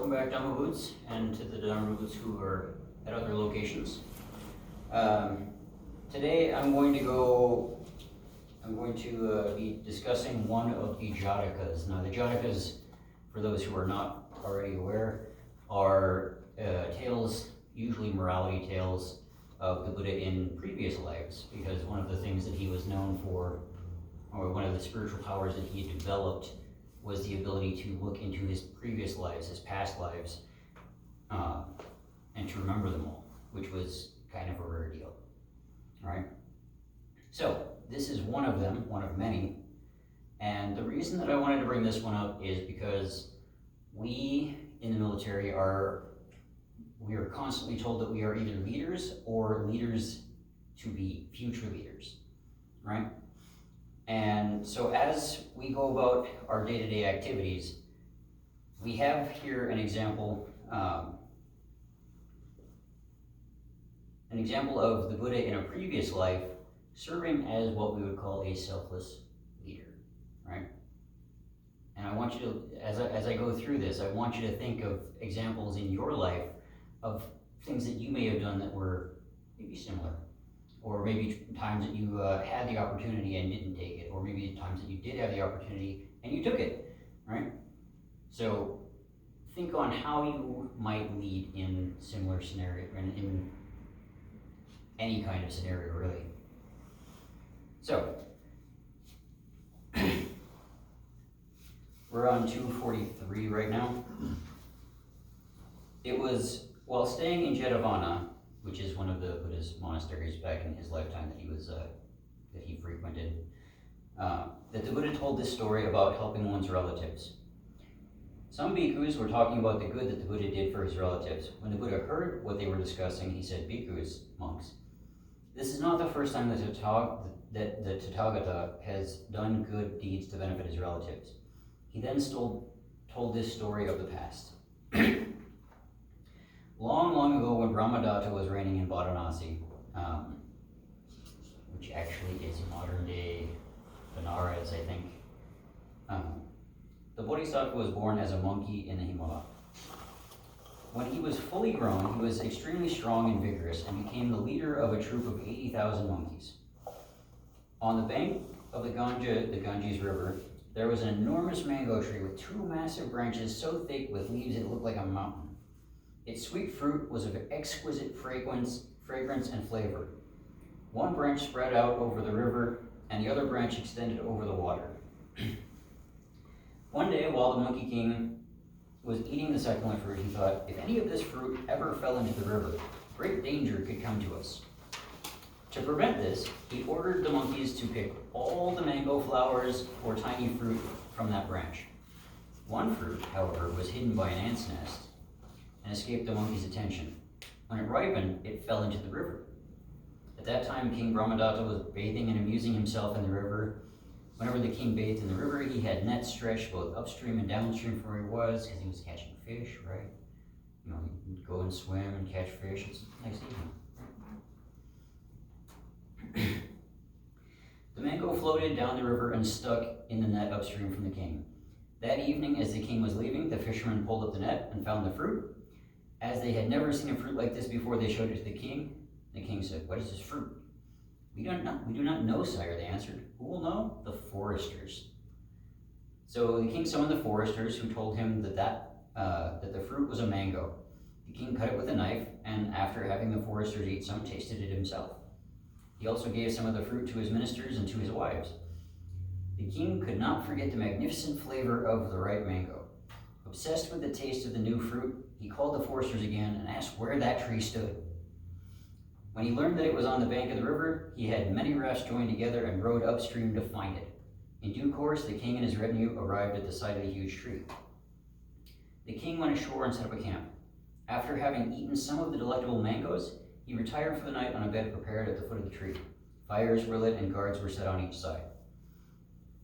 welcome back Dharma Boots and to the Dharma Boots who are at other locations. Today I'm going to be discussing one of the Jatakas. Now the Jatakas, for those who are not already aware, are tales, usually morality tales, of the Buddha in previous lives, because one of the things that he was known for, or one of the spiritual powers that he had developed, was the ability to look into his previous lives, his past lives, and to remember them all, which was kind of a rare deal. All right? So, this is one of them, one of many, and the reason that I wanted to bring this one up is because we in the military we are constantly told that we are either leaders or leaders to be future leaders, right? And so as we go about our day-to-day activities, we have here an example of the Buddha in a previous life serving as what we would call a selfless leader, right? And I want you to, as I go through this, I want you to think of examples in your life of things that you may have done that were maybe similar, or maybe times that you had the opportunity and didn't take it, or maybe times that you did have the opportunity and you took it, right? So think on how you might lead in similar scenario, in any kind of scenario, really. So we're on 243 right now. It was while staying in Jetavana, which is one of the Buddha's monasteries back in his lifetime that he frequented, that the Buddha told this story about helping one's relatives. Some bhikkhus were talking about the good that the Buddha did for his relatives. When the Buddha heard what they were discussing, he said, "Bhikkhus, monks, this is not the first time that the Tathagata has done good deeds to benefit his relatives." He then told this story of the past. Long, long ago, when Brahmadatta was reigning in Varanasi, which actually is modern-day Benares, I think, the Bodhisattva was born as a monkey in the Himalaya. When he was fully grown, he was extremely strong and vigorous and became the leader of a troop of 80,000 monkeys. On the bank of the Ganges River, there was an enormous mango tree with two massive branches so thick with leaves it looked like a mountain. Its sweet fruit was of exquisite fragrance and flavor. One branch spread out over the river, and the other branch extended over the water. One day, while the Monkey King was eating the succulent fruit, he thought, if any of this fruit ever fell into the river, great danger could come to us. To prevent this, he ordered the monkeys to pick all the mango flowers or tiny fruit from that branch. One fruit, however, was hidden by an ant's nest and escaped the monkey's attention. When it ripened, it fell into the river. At that time, King Brahmadatta was bathing and amusing himself in the river. Whenever the king bathed in the river, he had nets stretched both upstream and downstream from where he was, because he was catching fish, right? You know, he'd go and swim and catch fish. It's nice evening. The mango floated down the river and stuck in the net upstream from the king. That evening, as the king was leaving, the fishermen pulled up the net and found the fruit. As they had never seen a fruit like this before, they showed it to the king. The king said, "What is this fruit?" We do not know, sire," they answered. "Who will know?" "The foresters." So the king summoned the foresters, who told him that the fruit was a mango. The king cut it with a knife, and after having the foresters eat some, tasted it himself. He also gave some of the fruit to his ministers and to his wives. The king could not forget the magnificent flavor of the ripe mango. Obsessed with the taste of the new fruit, he called the foresters again and asked where that tree stood. When he learned that it was on the bank of the river, he had many rafts joined together and rowed upstream to find it. In due course, the king and his retinue arrived at the side of the huge tree. The king went ashore and set up a camp. After having eaten some of the delectable mangoes, he retired for the night on a bed prepared at the foot of the tree. Fires were lit and guards were set on each side.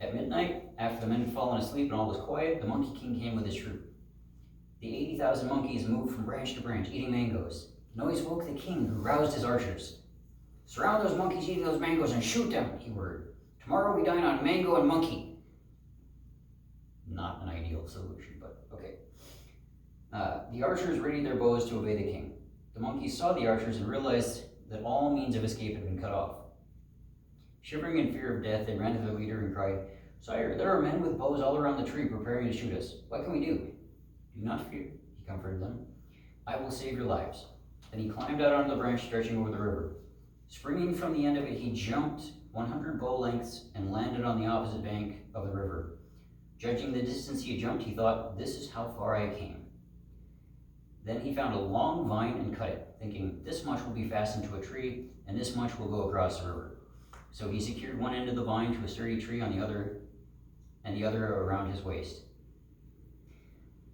At midnight, after the men had fallen asleep and all was quiet, the Monkey King came with his troop. The 80,000 monkeys moved from branch to branch, eating mangoes. Noise woke the king, who roused his archers. "Surround those monkeys eating those mangoes and shoot them," he ordered. "Tomorrow we dine on mango and monkey." Not an ideal solution, but okay. The archers readied their bows to obey the king. The monkeys saw the archers and realized that all means of escape had been cut off. Shivering in fear of death, they ran to their leader and cried, "Sire, there are men with bows all around the tree preparing to shoot us. What can we do?" "Do not fear," he comforted them. "I will save your lives." Then he climbed out onto the branch stretching over the river. Springing from the end of it, he jumped 100 bow lengths and landed on the opposite bank of the river. Judging the distance he had jumped, he thought, "This is how far I came." Then he found a long vine and cut it, thinking, "This much will be fastened to a tree, and this much will go across the river." So he secured one end of the vine to a sturdy tree on the other, and the other around his waist.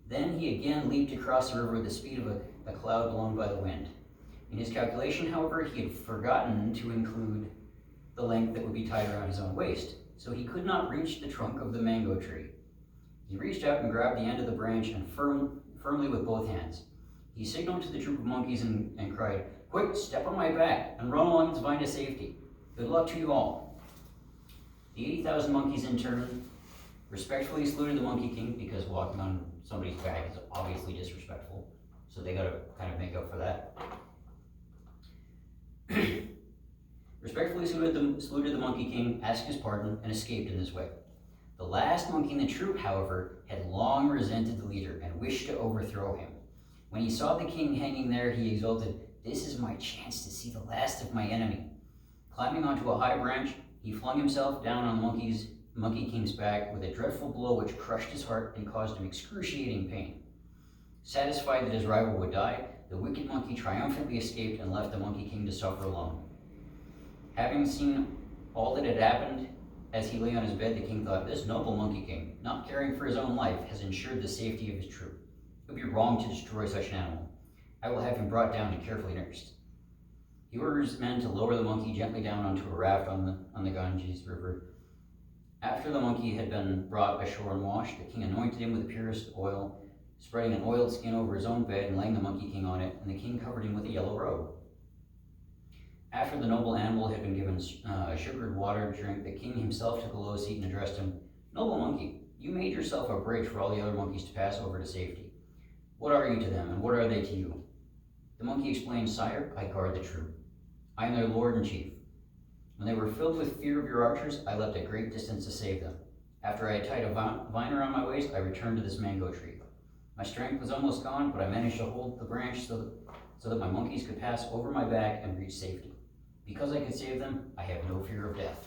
Then he again leaped across the river with the speed of a cloud blown by the wind. In his calculation, however, he had forgotten to include the length that would be tied around his own waist, so he could not reach the trunk of the mango tree. He reached out and grabbed the end of the branch and firmly with both hands. He signaled to the troop of monkeys and cried, "Quick, step on my back and run along this vine to safety. Good luck to you all." The 80,000 monkeys in turn respectfully saluted the Monkey King, because walking on somebody's back is obviously disrespectful, so they gotta kind of make up for that. Respectfully saluted the Monkey King, asked his pardon, and escaped in this way. The last monkey in the troop, however, had long resented the leader and wished to overthrow him. When he saw the king hanging there, he exulted, "This is my chance to see the last of my enemy." Climbing onto a high branch, he flung himself down on the Monkey King's back with a dreadful blow which crushed his heart and caused him excruciating pain. Satisfied that his rival would die, the wicked monkey triumphantly escaped and left the Monkey King to suffer alone. Having seen all that had happened, as he lay on his bed, the king thought, "This noble Monkey King, not caring for his own life, has ensured the safety of his troop. It would be wrong to destroy such an animal. I will have him brought down and carefully nursed." He orders men to lower the monkey gently down onto a raft on the Ganges River. After the monkey had been brought ashore and washed, the king anointed him with the purest oil, spreading an oiled skin over his own bed and laying the Monkey King on it, and the king covered him with a yellow robe. After the noble animal had been given sugared water to drink, the king himself took a low seat and addressed him, "Noble monkey, you made yourself a bridge for all the other monkeys to pass over to safety. What are you to them, and what are they to you?" The monkey explained, "Sire, I guard the troop. I am their lord and chief. When they were filled with fear of your archers, I left a great distance to save them. After I had tied a vine around my waist, I returned to this mango tree. My strength was almost gone, but I managed to hold the branch so that my monkeys could pass over my back and reach safety. Because I could save them, I have no fear of death.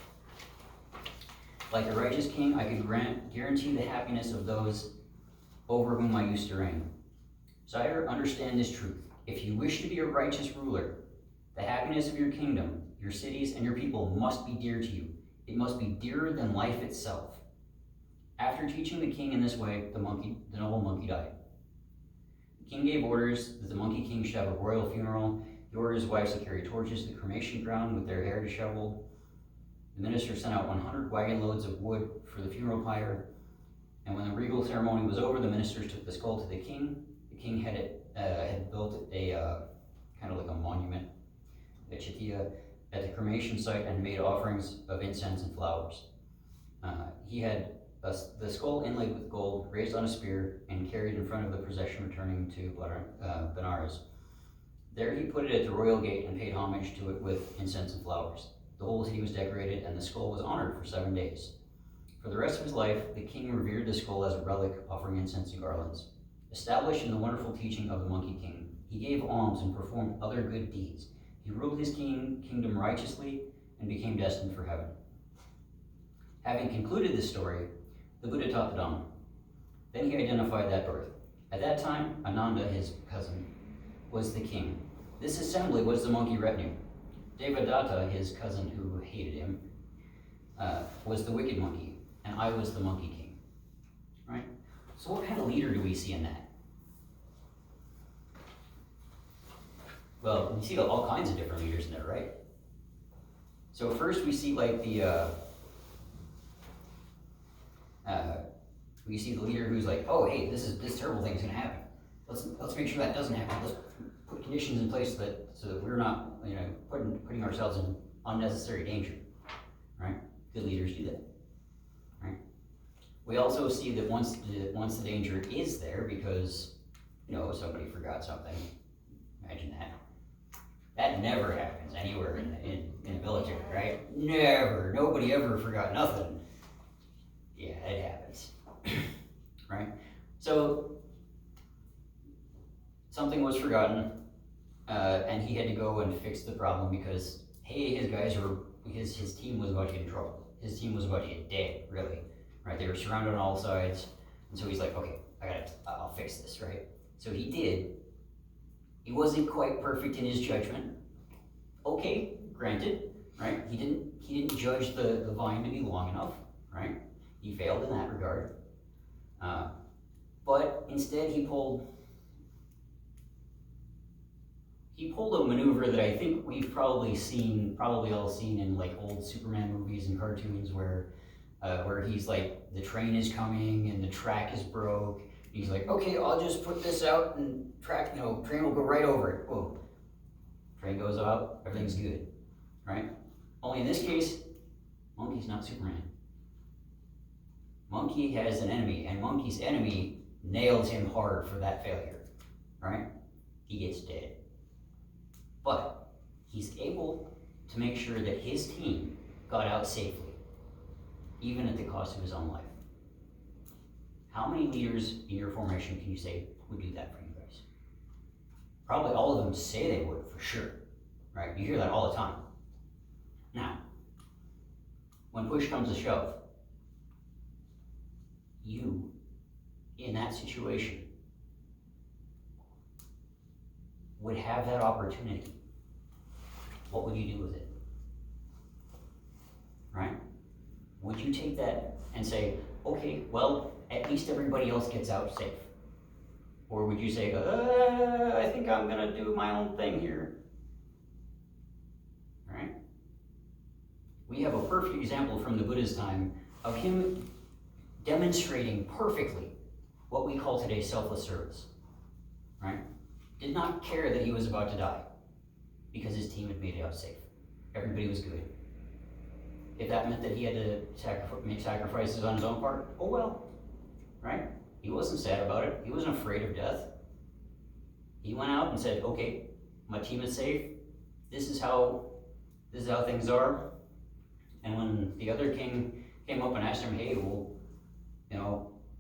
Like a righteous king, I could guarantee the happiness of those over whom I used to reign. Sire, understand this truth. If you wish to be a righteous ruler, the happiness of your kingdom, your cities, and your people must be dear to you. It must be dearer than life itself." After teaching the king in this way, the noble monkey died. The king gave orders that the Monkey King should have a royal funeral. He ordered his wives to carry torches to the cremation ground with their hair disheveled. The minister sent out 100 wagon loads of wood for the funeral pyre. And when the regal ceremony was over, the ministers took the skull to the king. The king had built a kind of like a monument, a chaitya, at the cremation site and made offerings of incense and flowers. He had the skull inlaid with gold, raised on a spear, and carried in front of the procession returning to Benares. There he put it at the royal gate and paid homage to it with incense and flowers. The whole city was decorated, and the skull was honored for 7 days. For the rest of his life, the king revered the skull as a relic, offering incense and garlands. Established in the wonderful teaching of the Monkey King, he gave alms and performed other good deeds. He ruled his kingdom righteously and became destined for heaven. Having concluded this story, the Buddha taught the Dhamma. Then he identified that birth. At that time, Ananda, his cousin, was the king. This assembly was the monkey retinue. Devadatta, his cousin who hated him, was the wicked monkey, and I was the Monkey King. Right? So what kind of leader do we see in that? Well, we see all kinds of different leaders in there, right? So first we see like we see the leader who's like, "Oh, hey, this terrible thing's gonna happen. Let's make sure that doesn't happen. Let's put conditions in place so that we're not, putting ourselves in unnecessary danger." Right? Good leaders do that. Right? We also see that once the danger is there, because somebody forgot something. Imagine that. That never happens anywhere in the military, right? Never. Nobody ever forgot nothing. Yeah, it happens. Right? So, something was forgotten, and he had to go and fix the problem because, hey, his team was about to get in trouble. His team was about to get dead, really. Right? They were surrounded on all sides, and so he's like, okay, I'll fix this, right? So he did. He wasn't quite perfect in his judgment. Okay, granted, right? He didn't judge the vine to be long enough, right? He failed in that regard. But instead he pulled a maneuver that I think we've probably all seen in like old Superman movies and cartoons where he's like, the train is coming and the track is broke. He's like, okay, I'll just put this out and train will go right over it. Boom. Train goes out, everything's good, right? Only in this case, Monkey's not Superman. Monkey has an enemy, and Monkey's enemy nails him hard for that failure, right? He gets dead. But he's able to make sure that his team got out safely, even at the cost of his own life. How many leaders in your formation can you say would do that for you guys? Probably all of them say they would, for sure, right? You hear that all the time. Now, when push comes to shove, you, in that situation, would have that opportunity. What would you do with it? Right? Would you take that and say, okay, well, at least everybody else gets out safe? Or would you say, I think I'm going to do my own thing here? Right? We have a perfect example from the Buddha's time of him demonstrating perfectly what we call today selfless service. Right? Did not care that he was about to die because his team had made it out safe. Everybody was good. If that meant that he had to make sacrifices on his own part, oh well, right? He wasn't sad about it. He wasn't afraid of death. He went out and said, okay, my team is safe. This is how things are. And when the other king came up and asked him, hey, well,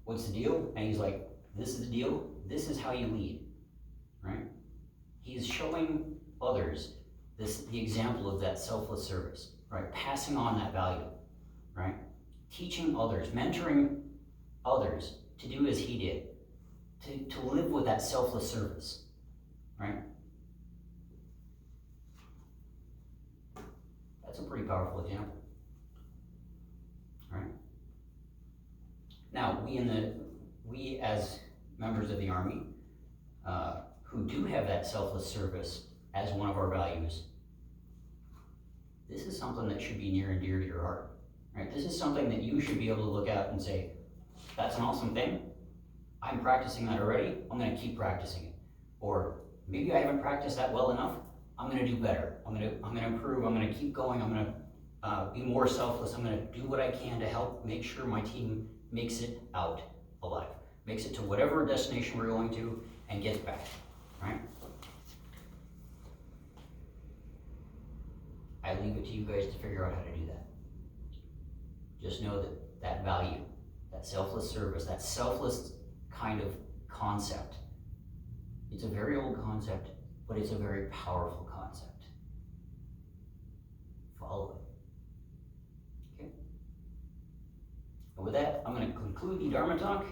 what's the deal? And he's like, this is the deal. This is how you lead, right? He's showing others the example of that selfless service, right? Passing on that value, right? Teaching others, mentoring others to do as he did, to live with that selfless service, right? That's a pretty powerful example, right? Now, we as members of the Army, who do have that selfless service as one of our values, this is something that should be near and dear to your heart, right? This is something that you should be able to look at and say, that's an awesome thing. I'm practicing that already. I'm going to keep practicing it. Or maybe I haven't practiced that well enough. I'm going to do better. I'm going to improve. I'm going to keep going. I'm going to be more selfless. I'm going to do what I can to help make sure my team makes it out alive, makes it to whatever destination we're going to, and gets back, right? I leave it to you guys to figure out how to do that. Just know that value, that selfless service, that selfless kind of concept, it's a very old concept, but it's a very powerful concept. Follow it. Okay? And with that, I'm going to conclude the Dharma talk.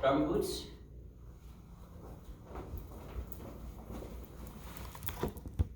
Dharma Boots.